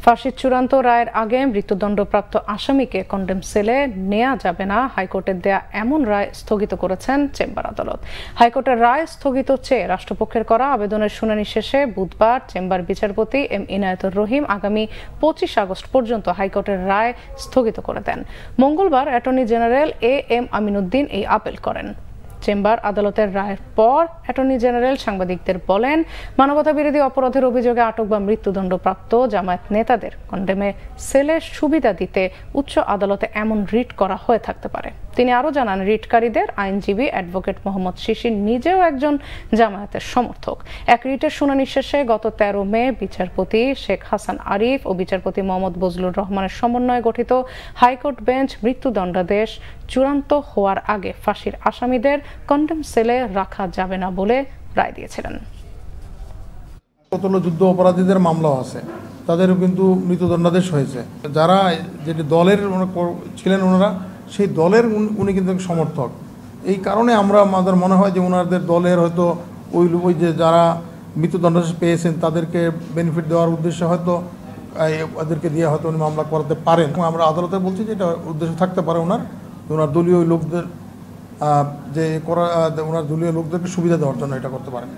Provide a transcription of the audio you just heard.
ফাঁসির চূড়ান্ত রায়ের আগে মৃত্যুদণ্ডপ্রাপ্ত আসামিকে কন্ডেম সেলে নেওয়া যাবে না হাইকোর্টের দেয়া এমন রায় স্থগিত করেছেন চেম্বার আদালত। হাইকোর্টের রায় স্থগিত চেয়ে রাষ্ট্রপক্ষের করা আবেদনের শুনানি শেষে বুধবার চেম্বার বিচারপতি এম ইনায়েতুর রহিম আগামী 25 আগস্ট পর্যন্ত হাইকোর্টের রায় স্থগিত করে দেন। মঙ্গলবার attorney general A M Aminuddin এই আপিল করেন। চেম্বার আদালতের রায়ের পর অ্যাটর্নি জেনারেল সাংবাদিকদের বলেন, মানবতাবিরোধী অপরাধের অভিযোগে আটক বা মৃত্যুদণ্ডপ্রাপ্ত জামায়াত নেতাদের কন্ডেমে সেলের সুবিধা দিতে উচ্চ আদালতে এমন রিট করা হয়ে থাকতে পারে। তিনি আরও জানান, রিটকারীদের আইনজীবী অ্যাডভোকেট মোহাম্মদ শিশির নিজেও একজন জামায়াতের সমর্থক। এক রিটের শুনানি শেষে গত 13 মে বিচারপতি শেখ হাসান আরিফ ও বিচারপতি মোহাম্মদ বজলুর রহমানের সমন্বয়ে গঠিত হাইকোর্ট বেঞ্চ মৃত্যুদণ্ডাদেশ চূড়ান্ত হওয়ার আগে ফাঁসির আসামিদের কন্ডেম সেলে রাখা যাবে না বলে রায় দিয়েছিলেন। কতগুলো যুদ্ধ অপরাধীদের মামলাও আছে, তাদেরও কিন্তু মৃত্যুদণ্ডাদেশ হয়েছে। যারা যেটি দলের ছিলেন ওনারা, সেই দলের উনি কিন্তু সমর্থক। এই কারণে আমাদের মনে হয় যে ওনাদের দলের হয়তো ওই যে যারা মৃত্যুদণ্ডাদেশ পেয়েছেন তাদেরকে বেনিফিট দেওয়ার উদ্দেশ্যে হয়তো ওদেরকে দিয়ে হয়তো উনি মামলা করাতে পারেন। আমরা আদালতে বলছি যে এটা উদ্দেশ্য থাকতে পারে ওনার দলীয় লোকদের ওনার দলীয় লোকদেরকে সুবিধা দেওয়ার জন্য এটা করতে পারেন।